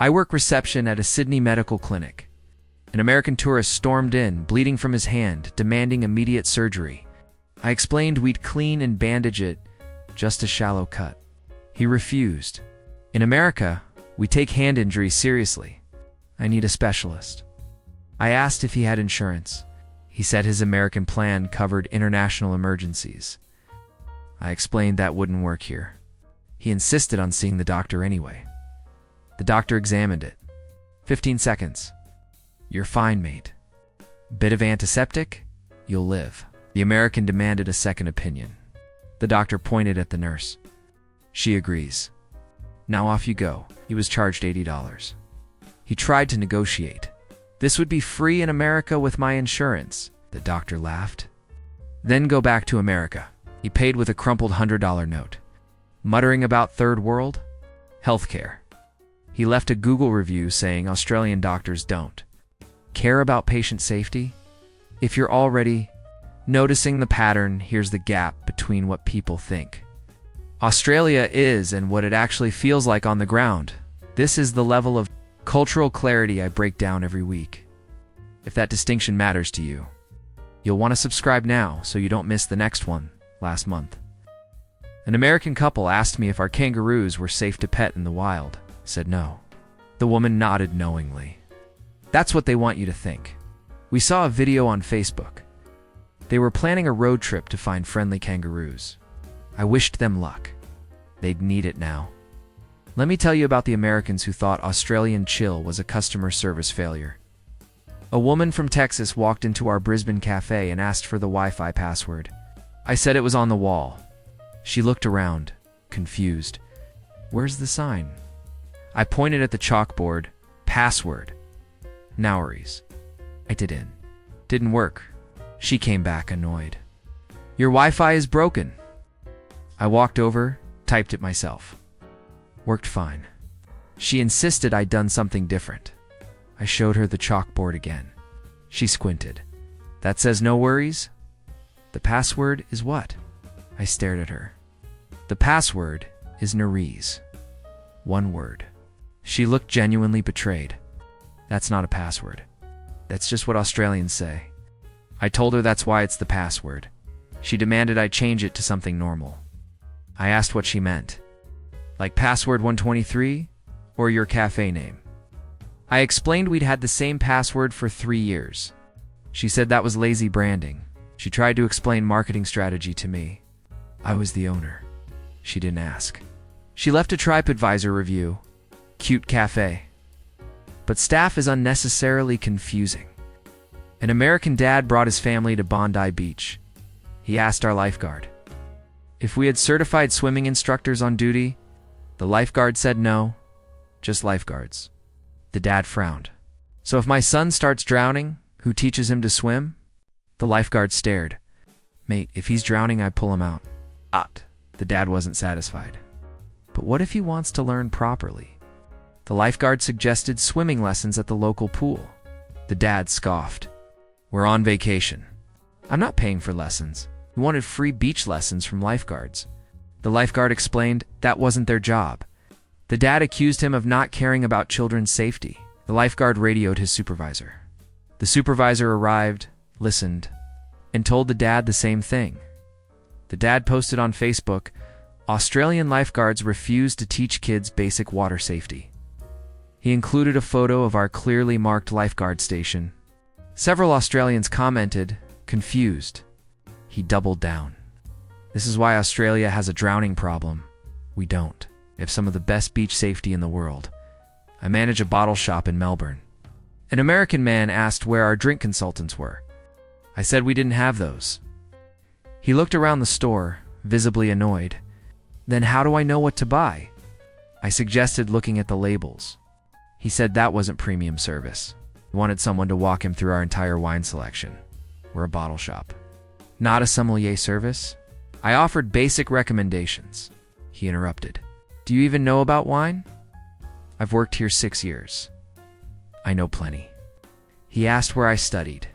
I work reception at a Sydney medical clinic. An American tourist stormed in, bleeding from his hand, demanding immediate surgery. I explained we'd clean and bandage it, just a shallow cut. He refused. In America, we take hand injuries seriously. I need a specialist. I asked if he had insurance. He said his American plan covered international emergencies. I explained that wouldn't work here. He insisted on seeing the doctor anyway. The doctor examined it. 15 seconds. You're fine, mate. Bit of antiseptic? You'll live. The American demanded a second opinion. The doctor pointed at the nurse. She agrees. Now off you go. He was charged $80. He tried to negotiate. This would be free in America with my insurance. The doctor laughed. Then go back to America. He paid with a crumpled $100 note. Muttering about third world? Healthcare. He left a Google review saying Australian doctors don't care about patient safety. If you're already noticing the pattern, here's the gap between what people think Australia is and what it actually feels like on the ground. This is the level of cultural clarity I break down every week. If that distinction matters to you, you'll want to subscribe now so you don't miss the next one. Last month, an American couple asked me if our kangaroos were safe to pet in the wild. I said no. The woman nodded knowingly. That's what they want you to think. We saw a video on Facebook. They were planning a road trip to find friendly kangaroos. I wished them luck. They'd need it now. Let me tell you about the Americans who thought Australian chill was a customer service failure. A woman from Texas walked into our Brisbane cafe and asked for the Wi-Fi password. I said it was on the wall. She looked around, confused. Where's the sign? I pointed at the chalkboard. Password. Nowaries. I did in. Didn't work. She came back annoyed. Your Wi-Fi is broken. I walked over, typed it myself. Worked fine. She insisted I'd done something different. I showed her the chalkboard again. She squinted. That says no worries? The password is what? I stared at her. The password is Nerese. One word. She looked genuinely betrayed. That's not a password. That's just what Australians say. I told her that's why it's the password. She demanded I change it to something normal. I asked what she meant. Like password 123 or your cafe name? I explained we'd had the same password for 3 years. She said that was lazy branding. She tried to explain marketing strategy to me. I was the owner. She didn't ask. She left a TripAdvisor review. Cute cafe. But staff is unnecessarily confusing. An American dad brought his family to Bondi Beach. He asked our lifeguard if we had certified swimming instructors on duty. The lifeguard said no, just lifeguards. The dad frowned. So if my son starts drowning, who teaches him to swim? The lifeguard stared. Mate, if he's drowning, I pull him out. The dad wasn't satisfied. But what if he wants to learn properly? The lifeguard suggested swimming lessons at the local pool. The dad scoffed. We're on vacation. I'm not paying for lessons. We wanted free beach lessons from lifeguards. The lifeguard explained that wasn't their job. The dad accused him of not caring about children's safety. The lifeguard radioed his supervisor. The supervisor arrived, listened, and told the dad the same thing. The dad posted on Facebook, Australian lifeguards refuse to teach kids basic water safety. He included a photo of our clearly marked lifeguard station. Several Australians commented, confused. He doubled down. This is why Australia has a drowning problem. We don't. We have some of the best beach safety in the world. I manage a bottle shop in Melbourne. An American man asked where our drink consultants were. I said we didn't have those. He looked around the store, visibly annoyed. Then how do I know what to buy? I suggested looking at the labels. He said that wasn't premium service. He wanted someone to walk him through our entire wine selection. We're a bottle shop. Not a sommelier service? I offered basic recommendations. He interrupted. Do you even know about wine? I've worked here 6 years. I know plenty. He asked where I studied.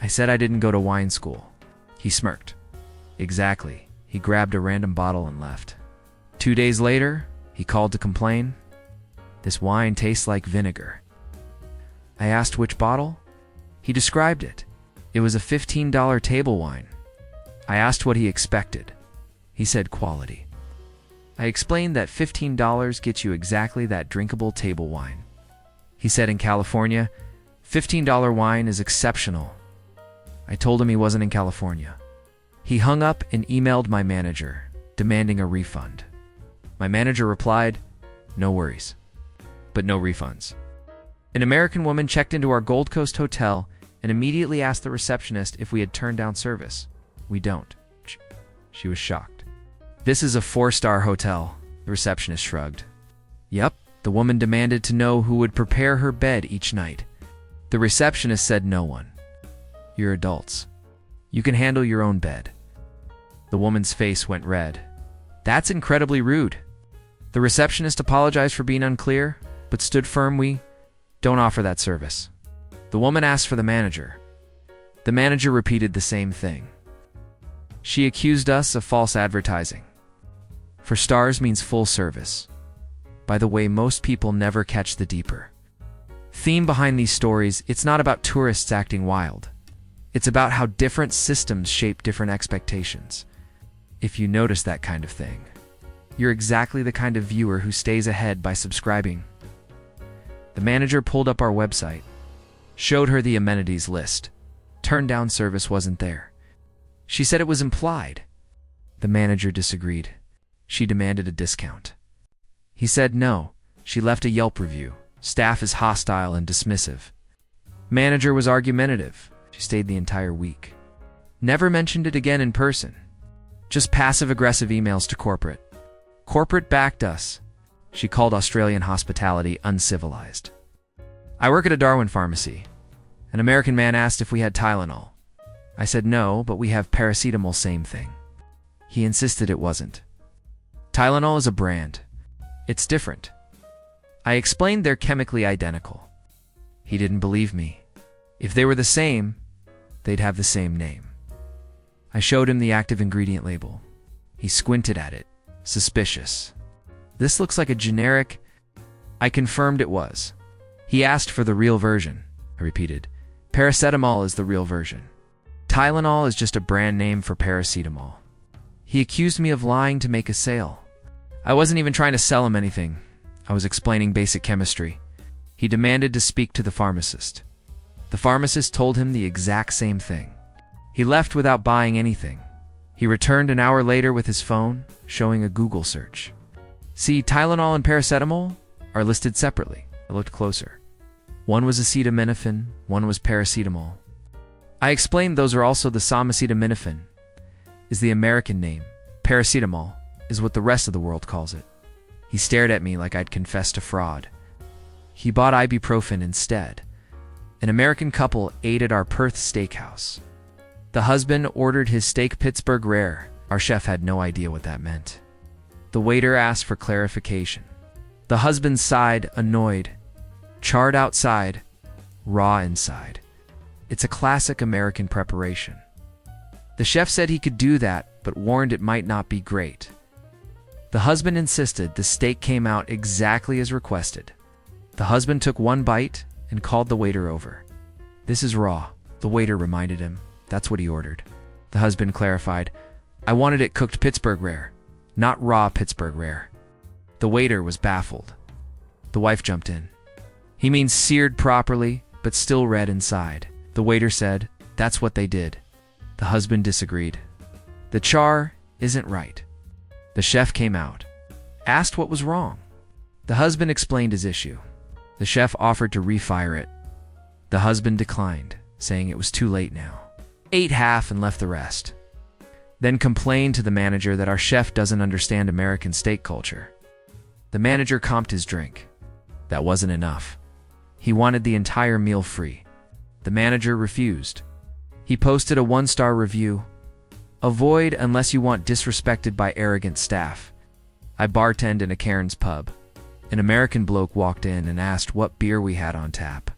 I said I didn't go to wine school. He smirked. Exactly. He grabbed a random bottle and left. 2 days later, he called to complain. "This wine tastes like vinegar." I asked which bottle. He described it. It was a $15 table wine. I asked what he expected. He said quality. I explained that $15 gets you exactly that drinkable table wine. He said in California, $15 wine is exceptional. I told him he wasn't in California. He hung up and emailed my manager, demanding a refund. My manager replied, "No worries," but no refunds. An American woman checked into our Gold Coast hotel and immediately asked the receptionist if we had turned down service. "We don't." She was shocked. "This is a 4-star hotel," the receptionist shrugged. "Yep." The woman demanded to know who would prepare her bed each night. The receptionist said, "No one. You're adults. You can handle your own bed." The woman's face went red. "That's incredibly rude." The receptionist apologized for being unclear, but stood firm. "We don't offer that service." The woman asked for the manager. The manager repeated the same thing. She accused us of false advertising. 4 stars means full service. By the way, most people never catch the deeper theme behind these stories. It's not about tourists acting wild. It's about how different systems shape different expectations. If you notice that kind of thing, you're exactly the kind of viewer who stays ahead by subscribing. The manager pulled up our website, showed her the amenities list. Turned down service wasn't there. She said it was implied. The manager disagreed. She demanded a discount. He said no. She left a Yelp review. Staff is hostile and dismissive. Manager was argumentative. She stayed the entire week. Never mentioned it again in person. Just passive-aggressive emails to corporate. Corporate backed us. She called Australian hospitality uncivilized. I work at a Darwin pharmacy. An American man asked if we had Tylenol. I said no, but we have paracetamol, same thing. He insisted it wasn't. Tylenol is a brand. It's different. I explained they're chemically identical. He didn't believe me. If they were the same, they'd have the same name. I showed him the active ingredient label. He squinted at it, suspicious. "This looks like a generic." I confirmed it was. He asked for the real version. I repeated, "Paracetamol is the real version. Tylenol is just a brand name for paracetamol." He accused me of lying to make a sale. I wasn't even trying to sell him anything. I was explaining basic chemistry. He demanded to speak to the pharmacist. The pharmacist told him the exact same thing. He left without buying anything. He returned an hour later with his phone, showing a Google search. "See, Tylenol and paracetamol are listed separately." I looked closer. One was acetaminophen, one was paracetamol. I explained those are also the some. Acetaminophen is the American name. Paracetamol is what the rest of the world calls it. He stared at me like I'd confessed to fraud. He bought ibuprofen instead. An American couple ate at our Perth Steakhouse. The husband ordered his steak Pittsburgh rare. Our chef had no idea what that meant. The waiter asked for clarification. The husband sighed, annoyed. Charred outside, raw inside. It's a classic American preparation. The chef said he could do that, but warned it might not be great. The husband insisted the steak came out exactly as requested. The husband took one bite and called the waiter over. "This is raw," the waiter reminded him. "That's what he ordered." The husband clarified, "I wanted it cooked Pittsburgh rare, not raw Pittsburgh rare." The waiter was baffled. The wife jumped in. "He means seared properly, but still red inside." The waiter said, "That's what they did." The husband disagreed. "The char isn't right." The chef came out, asked what was wrong. The husband explained his issue. The chef offered to refire it. The husband declined, saying it was too late now. Ate half and left the rest. Then complained to the manager that our chef doesn't understand American steak culture. The manager comped his drink. That wasn't enough. He wanted the entire meal free. The manager refused. He posted a 1-star review. "Avoid unless you want disrespected by arrogant staff." I bartended in a Karen's pub. An American bloke walked in and asked what beer we had on tap.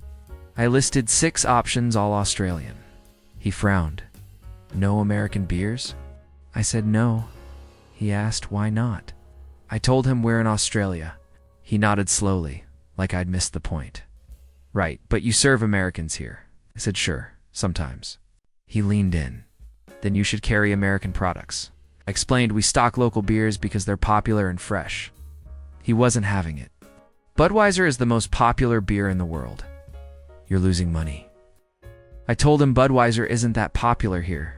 I listed 6 options, all Australian. He frowned. "No American beers?" I said no. He asked why not. I told him we're in Australia. He nodded slowly. like I'd missed the point. Right, but you serve Americans here. I said, sure, sometimes. He leaned in. Then you should carry American products. I explained we stock local beers because they're popular and fresh. He wasn't having it. Budweiser is the most popular beer in the world. You're losing money. I told him Budweiser isn't that popular here.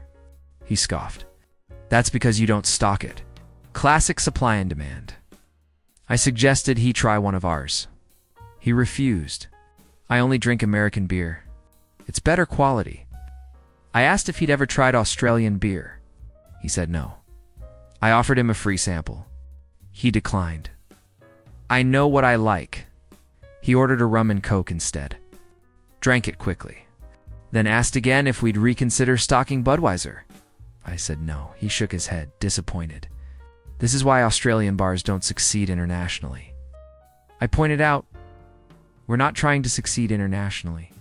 He scoffed. That's because you don't stock it. Classic supply and demand. I suggested he try one of ours. He refused. I only drink American beer. It's better quality. I asked if he'd ever tried Australian beer. He said no. I offered him a free sample. He declined. I know what I like. He ordered a rum and coke instead. Drank it quickly. Then asked again if we'd reconsider stocking Budweiser. I said no. He shook his head, disappointed. This is why Australian bars don't succeed internationally. I pointed out, we're not trying to succeed internationally.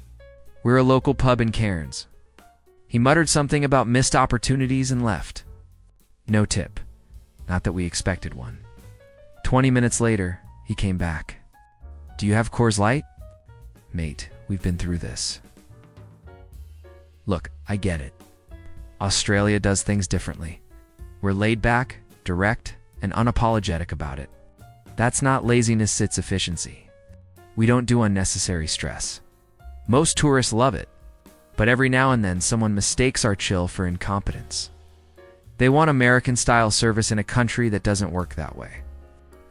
We're a local pub in Cairns. He muttered something about missed opportunities and left. No tip. Not that we expected one. 20 minutes later, he came back. Do you have Coors Light? Mate, we've been through this. Look, I get it. Australia does things differently. We're laid back, direct, and unapologetic about it. That's not laziness, it's efficiency. We don't do unnecessary stress. Most tourists love it, but every now and then someone mistakes our chill for incompetence. They want American-style service in a country that doesn't work that way.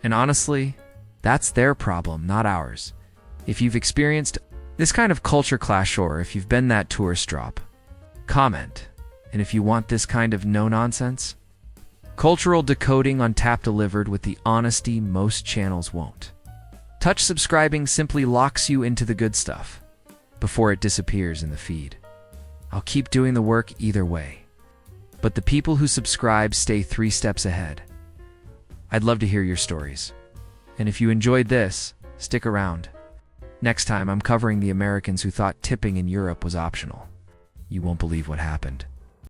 And honestly, that's their problem, not ours. If you've experienced this kind of culture clash, or if you've been that tourist drop, comment. And if you want this kind of no-nonsense, cultural decoding on tap delivered with the honesty most channels won't. Touch subscribing simply locks you into the good stuff before it disappears in the feed. I'll keep doing the work either way. But the people who subscribe stay 3 steps ahead. I'd love to hear your stories. And if you enjoyed this, stick around. Next time I'm covering the Americans who thought tipping in Europe was optional. You won't believe what happened.